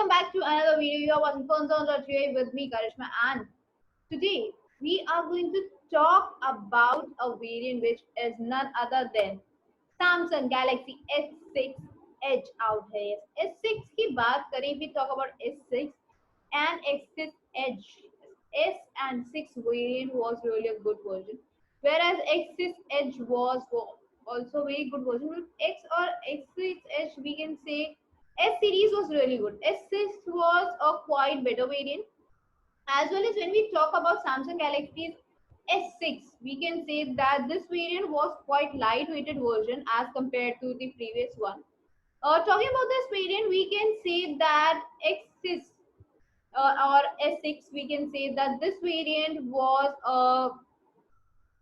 welcome back to another video. You are watching Phones with me, Karishma, and today we are going to talk about a variant which is none other than Samsung Galaxy S6 Edge out here. S6 की बात करें, we talk about S6 and S6 Edge. S and 6 variant was really a good version, whereas X6 Edge was also very good version. With X or X6 Edge, we can say S series was really good. S6 was a quite better variant. As well as when we talk about Samsung Galaxy's S6, we can say that this variant was quite lightweighted version as compared to the previous one. Talking about this variant, we can say that X6 or S6, we can say that this variant was a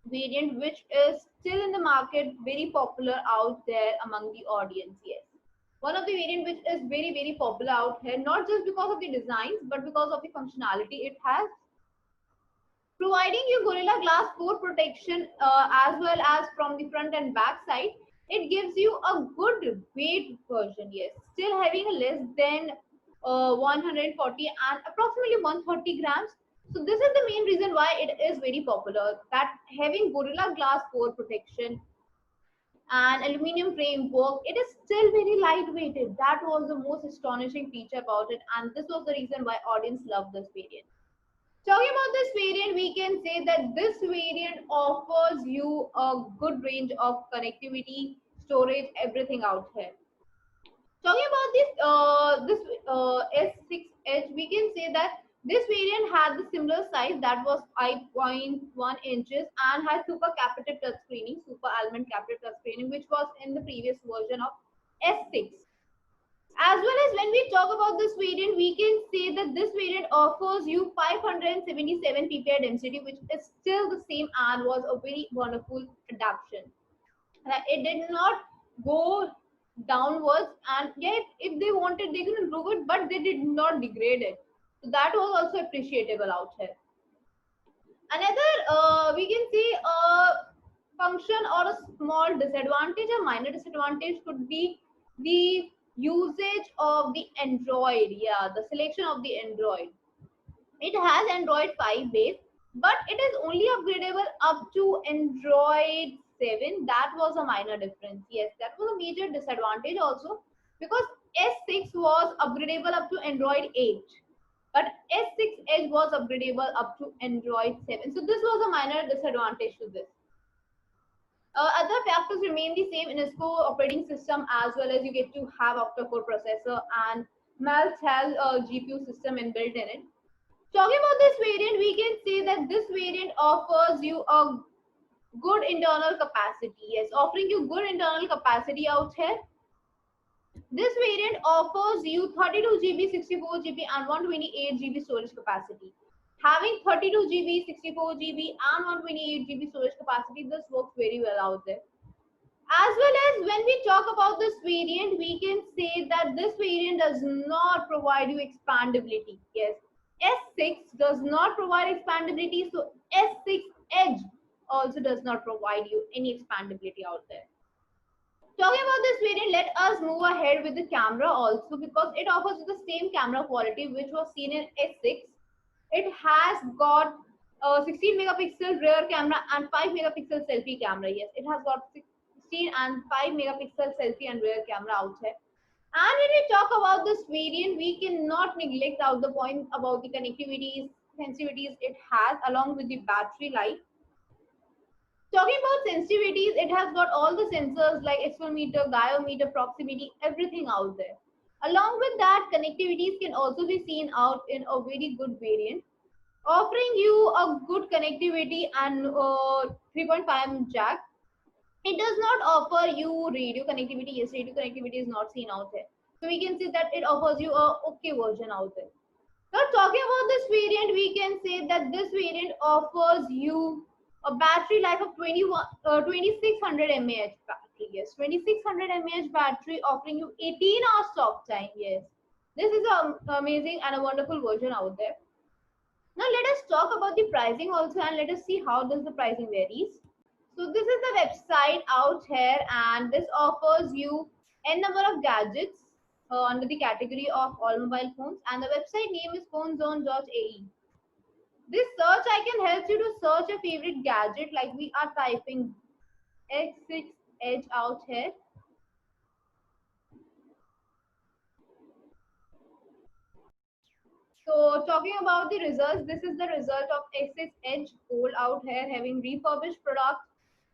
variant which is still in the market, very popular out there among the audience. Yes, one of the variant which is very popular out here, not just because of the designs but because of the functionality it has, providing you Gorilla Glass 4 protection as well as from the front and back side. It gives you a good weight version. Yes, still having less than 140 and approximately 130 grams. So this is the main reason why it is very popular, that having Gorilla Glass 4 protection and aluminum framework, it is still very lightweighted. That was the most astonishing feature about it, and this was the reason why audience loved this variant. Talking about this variant, we can say that this variant offers you a good range of connectivity, storage, everything out here. Talking about this S6 Edge, we can say that this variant had the similar size, that was 5.1 inches, and had super capacitive touch screening, super element capacitive touch screening, which was in the previous version of S6. As well as when we talk about this variant, we can say that this variant offers you 577 ppi density, which is still the same and was a very wonderful adaptation. It did not go downwards, and yet if they wanted, they could improve it, but they did not degrade it. So that was also appreciable out here. Another, we can say, function or a small disadvantage, a minor disadvantage could be the usage of the Android. Yeah, the selection of the Android. It has Android 5 base, but it is only upgradable up to Android 7. That was a minor difference. Yes, that was a major disadvantage also, because S6 was upgradable up to Android 8, but S6 Edge was upgradable up to Android 7. So this was a minor disadvantage to this. Other factors remain the same: UNESCO operating system, as well as you get to have octa-core processor, and Melts has a GPU system inbuilt in it. Talking about this variant, we can say that this variant offers you a good internal capacity. Yes, offering you good internal capacity out here. This variant offers you 32 GB, 64 GB, and 128 GB storage capacity. Having 32 GB, 64 GB, and 128 GB storage capacity, this works very well out there. As well as when we talk about this variant, we can say that this variant does not provide you expandability. Yes, S6 does not provide expandability, so S6 Edge also does not provide you any expandability out there. Talking about this variant, let us move ahead with the camera also, because it offers the same camera quality which was seen in S6. It has got a 16 megapixel rear camera and 5 megapixel selfie camera. Yes, it has got 16 and 5 megapixel selfie and rear camera out here. And when we talk about this variant, we cannot neglect out the point about the connectivities, sensitivities it has, along with the battery life. Talking about sensitivities, it has got all the sensors like accelerometer, gyroscope, proximity, everything out there. Along with that, connectivities can also be seen out in a very good variant, offering you a good connectivity and 3.5 jack. It does not offer you radio connectivity. Yes, radio connectivity is not seen out there. So we can say that it offers you a okay version out there. Now talking about this variant, we can say that this variant offers you a battery life of 2600 mAh battery. Yes, 2600 mAh battery, offering you 18 hours talk time. Yes, this is an amazing and a wonderful version out there. Now let us talk about the pricing also, and let us see how does the pricing varies. So this is the website out here, and this offers you n number of gadgets under the category of all mobile phones, and the website name is phonezone.ae. This search icon helps you to search a favorite gadget, like we are typing X6 Edge out here. So talking about the results, this is the result of X6 Edge Gold out here having refurbished products,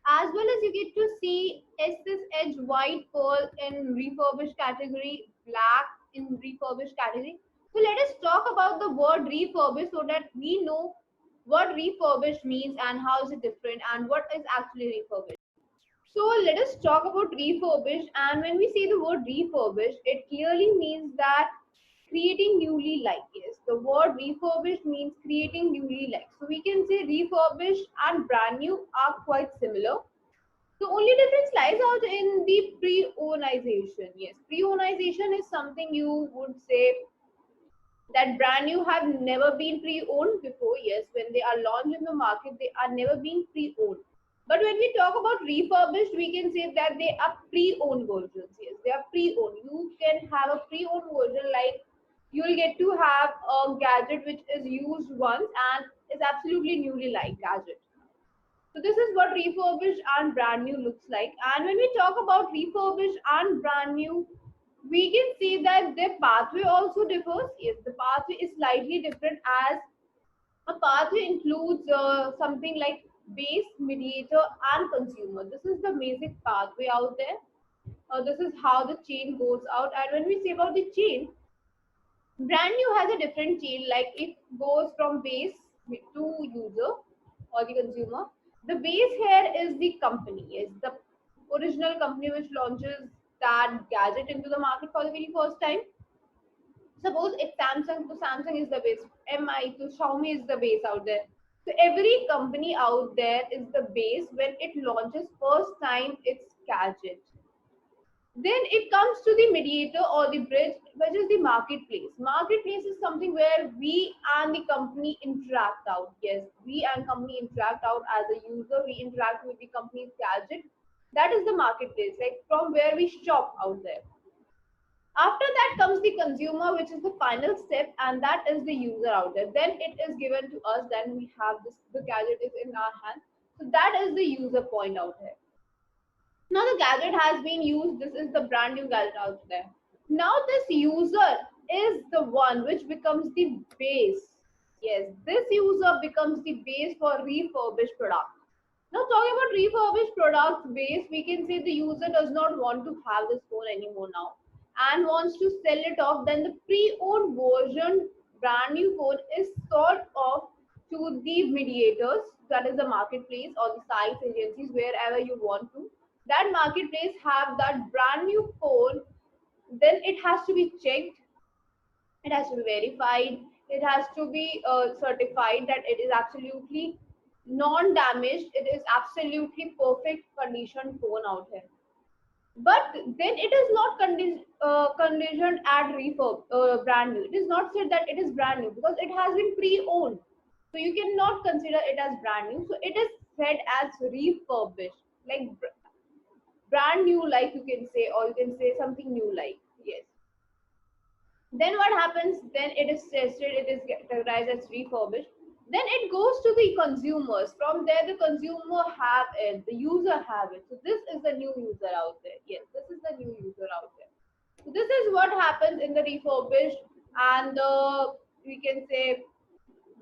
as well as you get to see X6 Edge White Pearl in refurbished category, black in refurbished category. So let us talk about the word refurbished so that we know what refurbished means and how is it different and what is actually refurbished. So let us talk about refurbished. And when we say the word refurbished, it clearly means that creating newly like. Yes, the word refurbished means creating newly like. So we can say refurbished and brand new are quite similar. The only difference lies out in the pre-ownization. Yes, pre-ownization is something you would say that brand new have never been pre-owned before. Yes, when they are launched in the market, they are never been pre-owned. But when we talk about refurbished, we can say that they are pre-owned versions. Yes, they are pre-owned. You can have a pre-owned version, like you'll get to have a gadget which is used once and is absolutely newly like gadget. So this is what refurbished and brand new looks like. And when we talk about refurbished and brand new, we can see that their pathway also differs. Yes, the pathway is slightly different, as a pathway includes something like base, mediator, and consumer. This is the basic pathway out there. This is how the chain goes out. And when we say about the chain, brand new has a different chain, like it goes from base to user or the consumer. The base here is the company, is the original company which launches that gadget into the market for the very first time. Suppose it's Samsung, so Samsung is the base. MI to Xiaomi is the base out there. So every company out there is the base when it launches first time its gadget. Then it comes to the mediator or the bridge, which is the marketplace. Marketplace is something where we and the company interact out. Yes, we and company interact out as a user. We interact with the company's gadget. That is the marketplace, like from where we shop out there. After that comes the consumer, which is the final step, and that is the user out there. Then it is given to us. Then we have this. The gadget is in our hand. So that is the user point out here. Now the gadget has been used. This is the brand new gadget out there. Now this user is the one which becomes the base. Yes, this user becomes the base for refurbished product. Now talking about refurbished products base, we can say the user does not want to have this phone anymore now and wants to sell it off. Then the pre-owned version brand new phone is sold off to the mediators, that is the marketplace or the sites agencies, wherever you want to. That marketplace have that brand new phone, then it has to be checked, it has to be verified, it has to be certified that it is absolutely non-damaged, it is absolutely perfect condition phone out here. But then it is not conditioned at refurb brand new. It is not said that it is brand new because it has been pre-owned, so you cannot consider it as brand new. So it is said as refurbished, like brand new, like you can say, or you can say something new, like. Yes. Then what happens? Then it is tested, it is categorized as refurbished. Then it goes to the consumers. From there, the consumer have it, the user have it. So this is the new user out there. Yes, this is the new user out there. So this is what happens in the refurbished and the, we can say,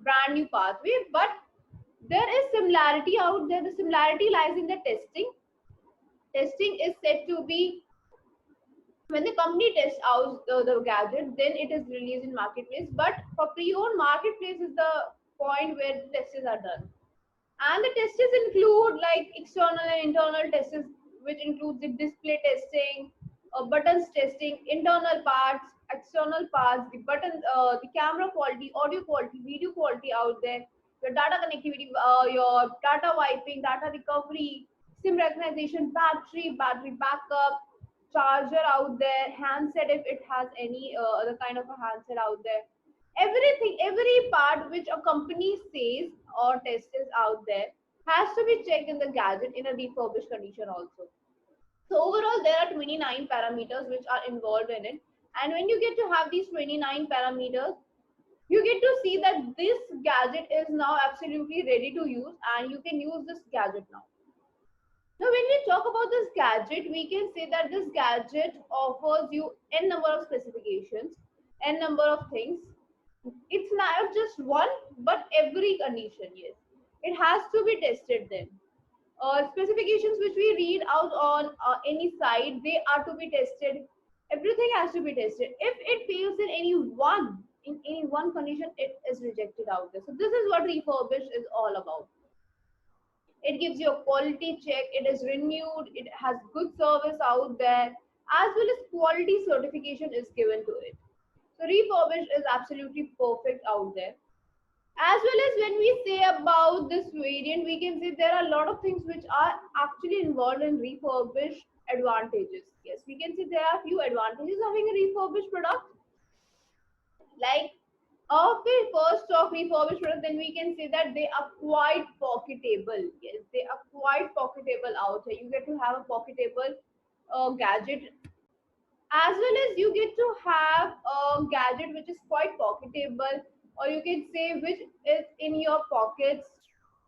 brand new pathway. But there is similarity out there. The similarity lies in the testing. Testing is said to be when the company tests out the gadget, then it is released in marketplace. But for pre-owned, marketplace is the point where the tests are done. And the tests include like external and internal tests, which includes the display testing, buttons testing, internal parts, external parts, the button, the camera quality, audio quality, video quality out there, your data connectivity, your data wiping, data recovery, SIM recognition, battery backup, charger out there, handset if it has any other kind of a handset out there. Everything, every part which a company says or tests out there has to be checked in the gadget in a refurbished condition also. So overall, there are 29 parameters which are involved in it. And when you get to have these 29 parameters, you get to see that this gadget is now absolutely ready to use and you can use this gadget now. Now, when we talk about this gadget, we can say that this gadget offers you n number of specifications, n number of things. It's not just one, but every condition, yes. It has to be tested then. Specifications which we read out on any site, they are to be tested. Everything has to be tested. If it fails in any one condition, it is rejected out there. So this is what refurbished is all about. It gives you a quality check, it is renewed, it has good service out there, as well as quality certification is given to it. So refurbished is absolutely perfect out there. As well as when we say about this variant, we can say there are a lot of things which are actually involved in refurbished advantages. Yes, we can say there are few advantages of having a refurbished product. Like, if we first talk refurbished product, then we can say that they are quite pocketable. Yes, they are quite pocketable out here. You get to have a pocketable gadget, as well as you get to have a gadget which is quite pocketable, or you can say which is in your pockets.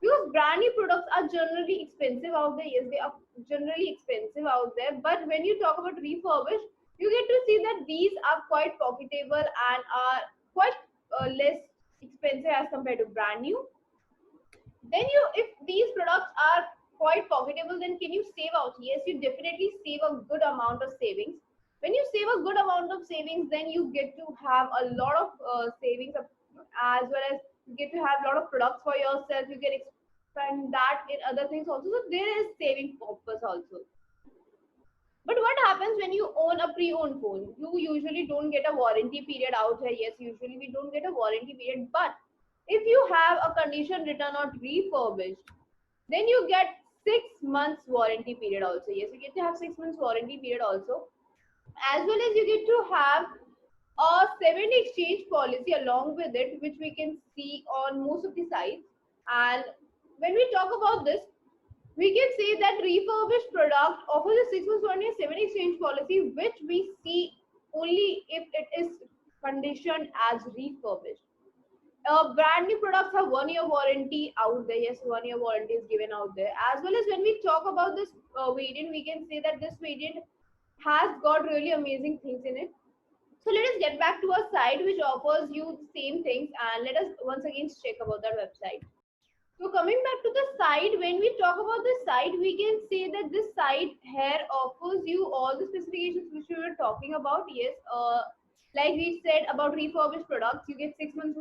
Because brand new products are generally expensive out there. Yes, they are generally expensive out there. But when you talk about refurbished, you get to see that these are quite pocketable and are quite less expensive as compared to brand new. Then you, if these products are quite pocketable, then can you save out? Yes, you definitely save a good amount of savings. When you save a good amount of savings, then you get to have a lot of savings, as well as you get to have a lot of products for yourself. You can expand that in other things also. So there is saving purpose also. But what happens when you own a pre-owned phone? You usually don't get a warranty period out here. Yes, usually we don't get a warranty period. But if you have a condition return or refurbished, then you get 6 months warranty period also. Yes, you get to have 6 months warranty period also. As well as you get to have a 7 exchange policy along with it, which we can see on most of the sites. And when we talk about this, we can say that refurbished product offers a 6 months warranty and 7 exchange policy, which we see only if it is conditioned as refurbished. Brand new products have 1 year warranty out there. Yes, 1 year warranty is given out there. As well as when we talk about this variant, we can say that this variant has got really amazing things in it. So let us get back to a site which offers you the same things, and let us once again check about that website. So coming back to the site, when we talk about the site, we can say that this site here offers you all the specifications which we were talking about. Yes, like we said about refurbished products, you get 6 months.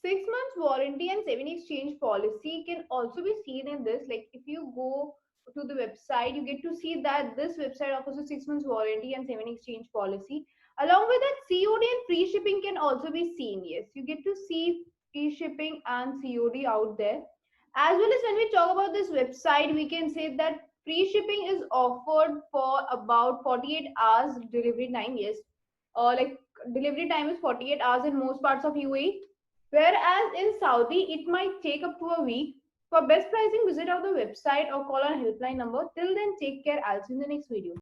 6 months warranty and 7 exchange policy can also be seen in this. Like if you go to the website, you get to see that this website offers a 6 months warranty and 7 exchange policy. Along with that, COD and free shipping can also be seen. Yes, you get to see free shipping and COD out there. As well as when we talk about this website, we can say that free shipping is offered for about 48 hours delivery time. Yes, like delivery time is 48 hours in most parts of UAE. Whereas in Saudi, it might take up to a week. For best pricing, visit out the website or call our helpline number. Till then, take care. I'll see you in the next video.